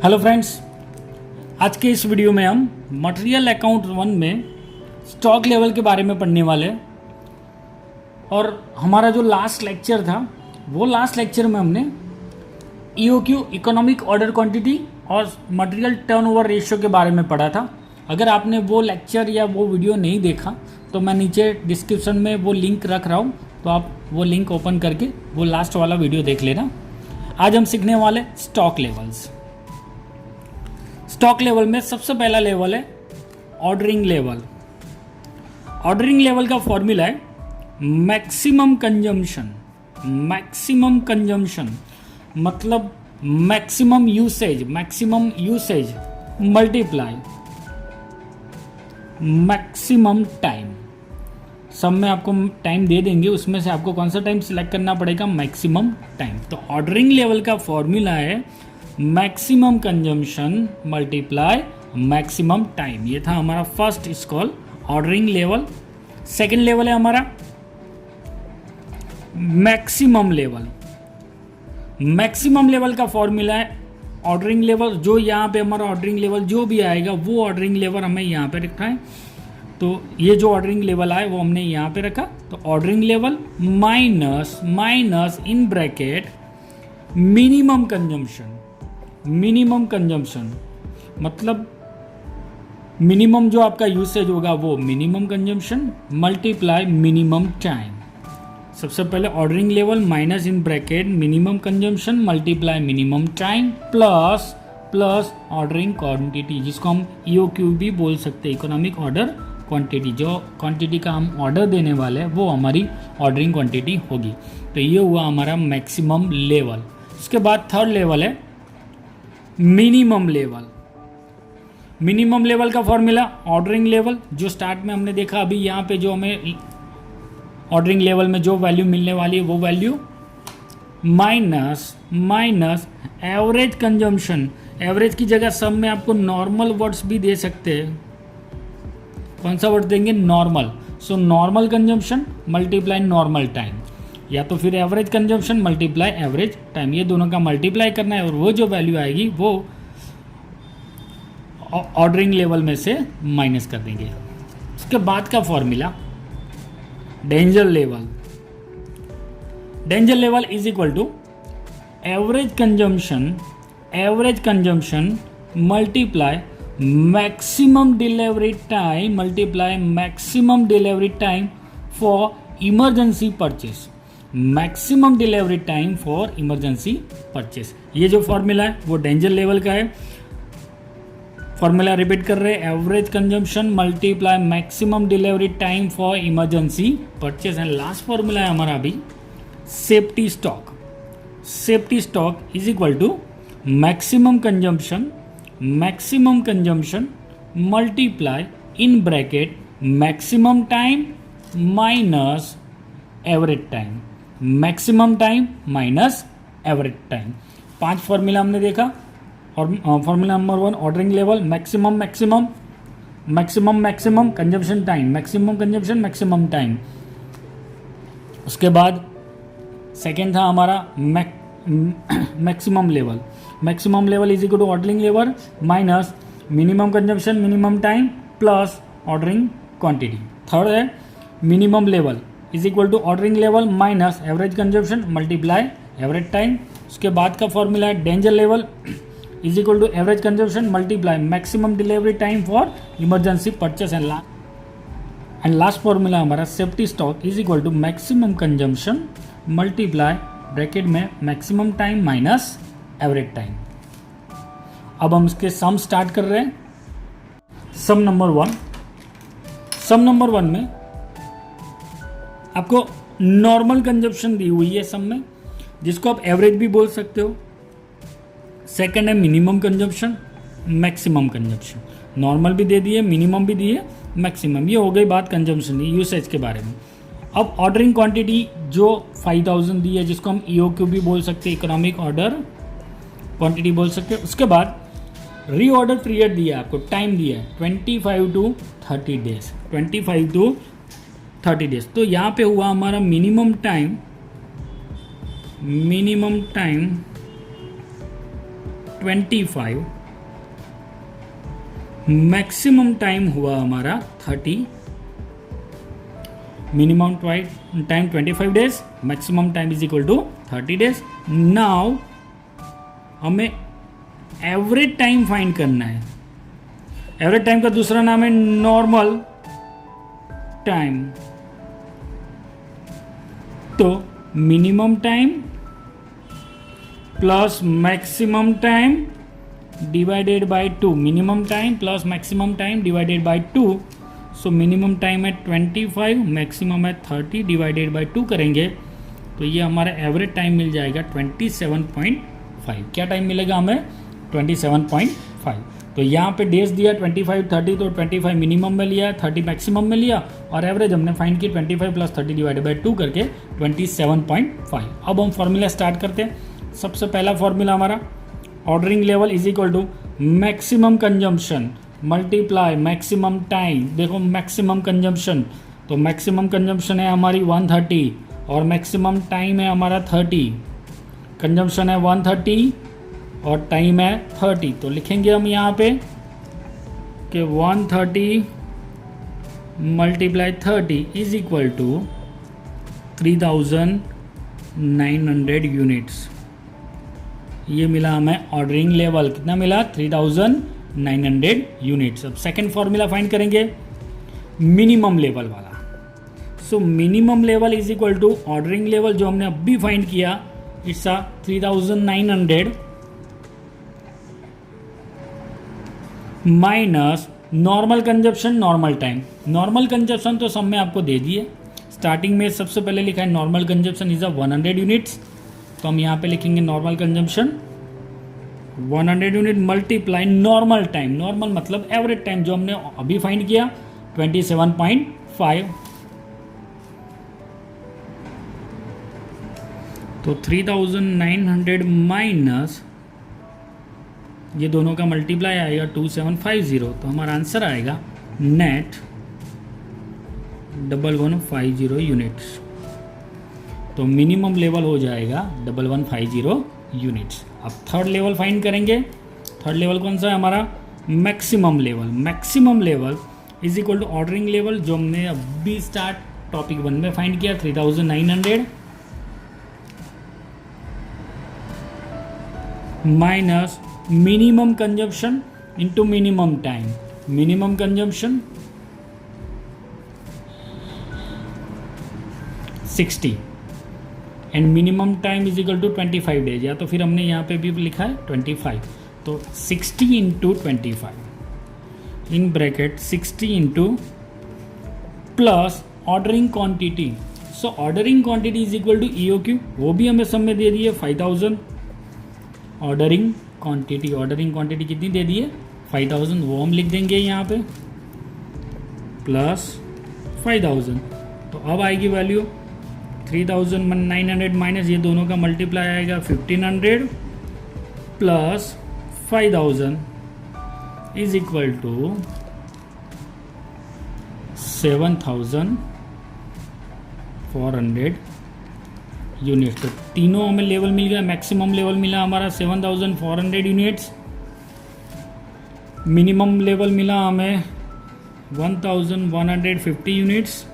Hello friends, आज के इस वीडियो में हम मटेरियल अकाउंट 1 में स्टॉक लेवल के बारे में पढ़ने वाले हैं। और हमारा जो लास्ट लेक्चर था वो लास्ट लेक्चर में हमने ईओक्यू इकोनॉमिक ऑर्डर क्वांटिटी और मटेरियल टर्नओवर रेशियो के बारे में पढ़ा था। अगर आपने वो लेक्चर या वो वीडियो नहीं देखा तो मैं नीचे डिस्क्रिप्शन में वो लिंक रख रहा हूँ, तो आप वो लिंक ओपन करके वो लास्ट वाला वीडियो देख लेना। आज हम सीखने वाले स्टॉक लेवल्स। स्टॉक लेवल में सबसे पहला लेवल है ऑर्डरिंग लेवल। ऑर्डरिंग लेवल का फॉर्मूला है मैक्सिमम कंजम्पशन। मैक्सिमम कंजम्पशन मतलब maximum usage multiply maximum time. सब में आपको टाइम दे देंगे, उसमें से आपको कौन सा टाइम सिलेक्ट करना पड़ेगा, मैक्सिमम टाइम। तो ऑर्डरिंग लेवल का फॉर्मूला है maximum consumption multiply maximum time. ये था हमारा first is called ordering level. Second level है हमारा मैक्सिमम लेवल। मैक्सिमम लेवल का फॉर्मूला है ऑर्डरिंग लेवल। जो यहाँ पे हमारा ऑर्डरिंग लेवल जो भी आएगा वो ऑर्डरिंग लेवल हमें यहाँ पे रखा है। तो ये जो ऑर्डरिंग लेवल आए वो हमने यहाँ पे रखा। तो ordering level minus in bracket minimum consumption. Minimum consumption मतलब मिनिमम जो आपका यूसेज होगा वो minimum consumption multiply minimum time. सबसे पहले ordering level minus in bracket minimum consumption multiply minimum time plus ordering quantity, जिसको हम ईओक्यू भी बोल सकते हैं, इकोनॉमिक ऑर्डर क्वांटिटी। जो क्वांटिटी का हम ऑर्डर देने वाले हैं वो हमारी ऑर्डरिंग क्वांटिटी होगी। तो ये हुआ हमारा मैक्सिमम लेवल। इसके बाद थर्ड लेवल है मिनिमम लेवल। मिनिमम लेवल का फॉर्मूला ऑर्डरिंग लेवल जो स्टार्ट में हमने देखा, अभी यहाँ पे जो हमें ऑर्डरिंग लेवल में जो वैल्यू मिलने वाली है वो value minus average consumption. Average की जगह सब में आपको नॉर्मल वर्ड्स भी दे सकते हैं। कौन सा वर्ड देंगे, normal. So normal consumption multiply normal time, या तो फिर average consumption multiply average time. ये दोनों का मल्टीप्लाई करना है और वो जो वैल्यू आएगी वो ऑर्डरिंग लेवल में से माइनस कर देंगे। उसके बाद का formula danger level. Danger level is equal to average consumption multiply maximum delivery time multiply maximum delivery time for emergency purchase. Maximum delivery time for emergency purchase. ये जो फॉर्मूला है वो डेंजर लेवल का है। फॉर्मूला रिपीट कर रहे हैं, average consumption multiply maximum delivery time for emergency purchase. And last formula है हमारा अभी safety stock. Safety stock is equal to maximum consumption multiply in bracket maximum time minus average time. Maximum time minus average time. 5 formula हमने देखा। और formula number 1 ordering level maximum consumption time, maximum consumption maximum time. उसके बाद second था हमारा maximum level. Maximum level is equal to ordering level minus minimum consumption minimum time plus ordering quantity. Third है minimum level is equal to ordering level minus average consumption multiply average time. उसके बाद का formula है danger level is equal to average consumption multiply maximum delivery time for emergency purchase. And last formula हमारा safety stock is equal to maximum consumption multiply bracket में maximum time minus average time. अब हम इसके सम start कर रहे हैं। सम number 1 में आपको नॉर्मल कंजम्पशन दी हुई है सम में, जिसको आप एवरेज भी बोल सकते हो। सेकंड है minimum consumption maximum consumption. Normal भी दे दिए, मिनिमम भी दिए, मैक्सिमम। ये हो गई बात कंजम्पशन यूसेज के बारे में। अब ऑर्डरिंग क्वांटिटी जो 5000 दी है, जिसको हम ईओक्यू भी बोल सकते हैं, इकोनॉमिक ऑर्डर क्वांटिटी बोल सकते हैं। उसके बाद रीऑर्डर पीरियड दिया है, आपको टाइम दिया है 25 to 30 डेज। 25 to 30 days. तो यहाँ पे हुआ हमारा मिनिमम टाइम 25, मैक्सिमम टाइम हुआ हमारा 30, minimum time 25 days, maximum time is equal to 30 days. Now हमें एवरेज टाइम फाइंड करना है. एवरेज टाइम का दूसरा नाम है नॉर्मल टाइम. तो minimum time plus maximum time divided by 2, minimum time plus maximum time divided by 2. So minimum time है 25, maximum है 30, डिवाइडेड बाय 2 करेंगे तो ये हमारा एवरेज टाइम मिल जाएगा 27.5. क्या टाइम मिलेगा हमें? 27.5. तो यहाँ पे डेज दिया 25, 30, तो 25 मिनिमम में लिया, 30 मैक्सिमम में लिया और एवरेज हमने फाइंड की 25 प्लस 30 डिवाइडेड बाई 2 करके 27.5. अब हम फॉर्मूला स्टार्ट करते हैं. सबसे पहला फॉर्मूला हमारा ordering level is equal to maximum consumption multiply maximum time. देखो मैक्सिमम कंजम्पशन, तो मैक्सिमम कंजम्पशन है हमारी 130 और मैक्सिमम टाइम है हमारा 30. कंजम्पशन है 130 और टाइम है 30. तो लिखेंगे हम यहाँ पे कि 130 multiply 30 is equal to 3900 units. ये मिला हमें ऑर्डरिंग लेवल. कितना मिला? 3900 यूनिट्स. अब सेकेंड फॉर्मूला फाइंड करेंगे मिनिमम लेवल वाला. So minimum level is equal to ordering level जो हमने अभी फाइंड किया, it's 3900 minus normal consumption normal time. Normal consumption तो सब में आपको दे दिए. स्टार्टिंग में सबसे पहले लिखा है नॉर्मल कंजप्शन इज 100 यूनिट्स. तो हम यहाँ पे लिखेंगे normal consumption 100 unit multiply normal time. Normal मतलब एवरेज टाइम जो हमने अभी फाइंड किया 27.5. तो 3900 माइनस ये दोनों का मल्टीप्लाई आएगा 2750. तो हमारा आंसर आएगा नेट 1150 यूनिट्स. तो मिनिमम लेवल हो जाएगा 1150 यूनिट्स. अब थर्ड लेवल फाइंड करेंगे. थर्ड लेवल कौन सा है हमारा? Maximum level. Maximum level is equal to ordering level जो हमने अभी स्टार्ट टॉपिक 1 में फाइंड किया 3900 minus minimum consumption into minimum time. Minimum consumption 60 and minimum time is equal to 25 days. या तो फिर हमने यहाँ पे भी लिखा है 25. तो 60 into 25 in bracket 60 into plus ordering quantity. So ordering quantity is equal to EOQ. वो भी हमें सब में दे दी है 5000. ऑर्डरिंग क्वांटिटी कितनी दे दी है? 5000. वो हम लिख देंगे यहाँ पे प्लस 5000. तो अब आएगी वैल्यू 3900 माइनस ये दोनों का मल्टीप्लाई आएगा 1500 plus 5000 is equal to 7400 units. तो तीनों हमें लेवल मिल गया. मैक्सिमम लेवल मिला हमारा 7400 यूनिट्स. मिनिमम लेवल मिला हमें 1150 यूनिट्स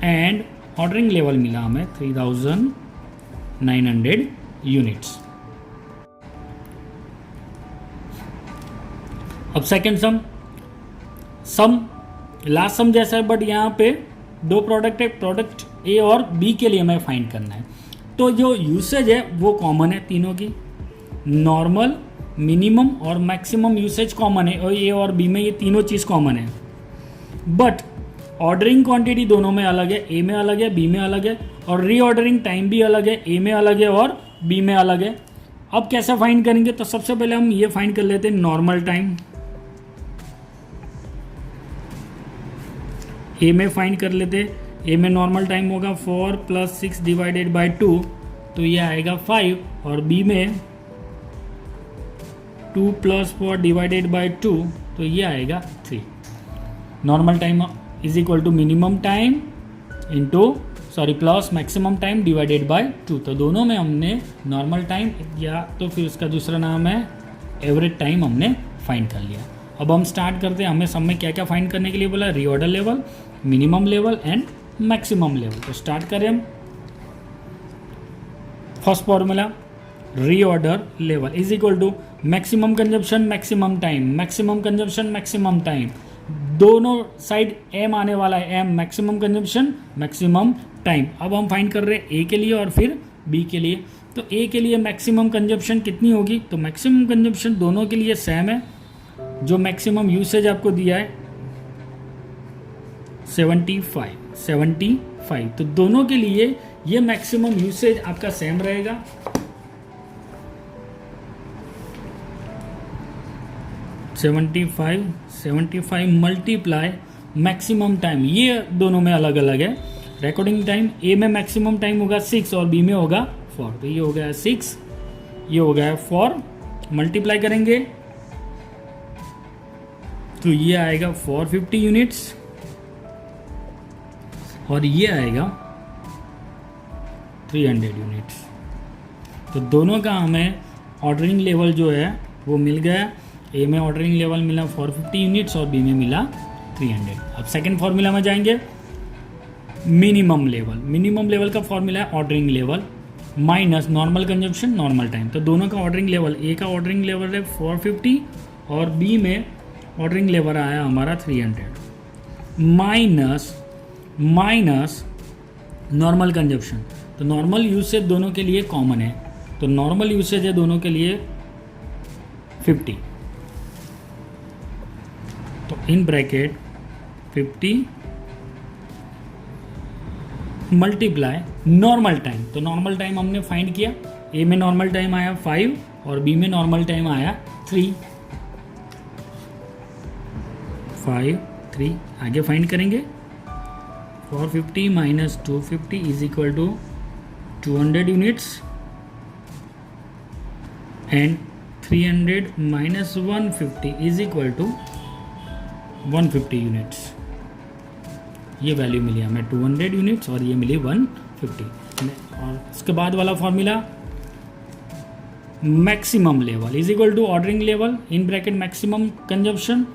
एंड ऑर्डरिंग लेवल मिला हमें 3900 यूनिट्स. अब सेकेंड सम लास्ट सम जैसा है बट यहाँ पे दो प्रोडक्ट है. प्रोडक्ट ए और बी के लिए हमें फाइंड करना है. तो जो यूसेज है वो कॉमन है तीनों की. नॉर्मल, मिनिमम और मैक्सिमम यूसेज कॉमन है और ए और बी में ये तीनों चीज़ कॉमन है. बट ऑर्डरिंग क्वांटिटी दोनों में अलग है. ए में अलग है, बी में अलग है. और रीऑर्डरिंग टाइम भी अलग है. ए में अलग है और बी में अलग है. अब कैसे फाइंड करेंगे? तो सबसे पहले हम ये फाइंड कर लेते हैं नॉर्मल टाइम. ए में फाइंड कर लेते. ए में नॉर्मल टाइम होगा 4 + 6 डिवाइडेड बाई 2. तो ये आएगा 5. और बी में 2 + 4 डिवाइडेड बाई 2. तो ये आएगा 3. Normal time is equal to minimum time plus maximum time divided by 2. तो दोनों में हमने नॉर्मल टाइम या तो फिर उसका दूसरा नाम है एवरेज टाइम हमने फाइंड कर लिया। अब हम स्टार्ट करते हैं। हमें सब में क्या क्या फाइंड करने के लिए बोला, reorder level, minimum level and maximum level. तो स्टार्ट करें हम। First formula, reorder level is equal to maximum consumption maximum time, maximum consumption maximum time, दोनों साइड एम आने वाला है, M maximum consumption maximum time. अब हम फाइंड कर रहे हैं ए के लिए और फिर बी के लिए। तो ए के लिए मैक्सिमम कंजप्शन कितनी होगी, तो मैक्सिमम कंजप्शन दोनों के लिए सेम है। जो मैक्सिमम यूसेज आपको दिया है 75, तो दोनों के लिए ये मैक्सिमम यूसेज आपका सेम रहेगा। Seventy five multiply maximum time, ये दोनों में अलग अलग है। रिकॉर्डिंग टाइम ए में मैक्सिमम टाइम होगा 6 और बी में होगा 4, तो ये हो गया 6, ये हो गया 4, मल्टीप्लाई करेंगे तो ये आएगा 450 यूनिट्स और ये आएगा 300 यूनिट्स। तो दोनों का हमें ऑर्डरिंग लेवल जो है वो मिल गया। ए में ऑर्डरिंग लेवल मिला 450 यूनिट्स और बी में मिला 300। अब सेकंड फॉर्मूला में जाएंगे, मिनिमम लेवल। मिनिमम लेवल का फॉर्मूला है ordering level minus normal consumption normal time. तो दोनों का ऑर्डरिंग लेवल, ए का ऑर्डरिंग लेवल है 450 और बी में ऑर्डरिंग लेवल आया हमारा 300 माइनस नॉर्मल कंजप्शन। तो नॉर्मल यूसेज दोनों के लिए कॉमन है, तो नॉर्मल यूसेज है दोनों के लिए 50। तो in bracket 50 multiply normal time. तो नॉर्मल टाइम हमने फाइंड किया, ए में नॉर्मल टाइम आया 5 और बी में नॉर्मल टाइम आया 3। 5, 3 आगे फाइंड करेंगे। 450 minus 250 is equal to 200 units and 300 minus 150 is equal to 150 units. ये वैल्यू मिली हमें 200 यूनिट्स और ये मिली 150। और उसके बाद वाला formula, maximum level is equal to ordering level in bracket maximum consumption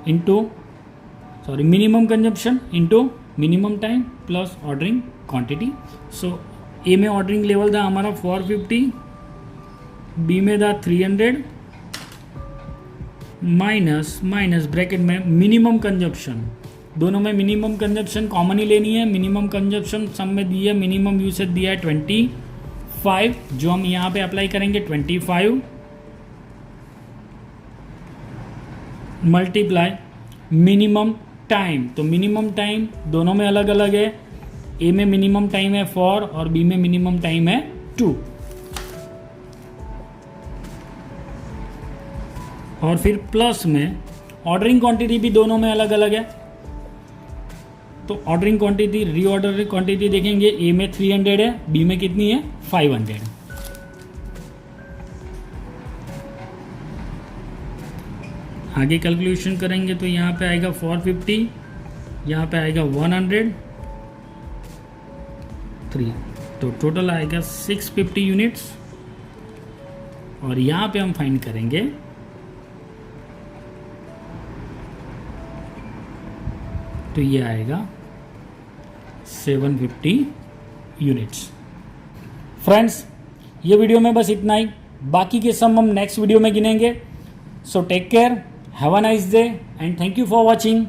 into minimum consumption into minimum time plus ordering quantity. So A में ऑर्डरिंग लेवल था हमारा 450, बी में था 300 माइनस ब्रैकेट में मिनिमम कंजप्शन। दोनों में मिनिमम कंजप्शन कॉमन ही लेनी है। मिनिमम कंजप्शन सम में दी है, मिनिमम यूसेज दिया है 25, जो हम यहाँ पे अप्लाई करेंगे 25 मल्टीप्लाई मिनिमम टाइम। तो मिनिमम टाइम दोनों में अलग अलग है, ए में मिनिमम टाइम है 4 और बी में मिनिमम टाइम है 2। और फिर प्लस में ऑर्डरिंग क्वांटिटी भी दोनों में अलग अलग है। तो ऑर्डरिंग क्वांटिटी, रीऑर्डर क्वांटिटी देखेंगे, ए में 300 है, बी में कितनी है 500। आगे कैलकुलेशन करेंगे तो यहाँ पे आएगा 450, यहाँ पे आएगा 103, तो टोटल आएगा 650 यूनिट्स। और यहाँ पे हम फाइंड करेंगे तो ये आएगा 750 यूनिट्स। फ्रेंड्स, ये वीडियो में बस इतना ही, बाकी के सम हम नेक्स्ट वीडियो में गिनेंगे। So take care, have a nice day and thank you for watching.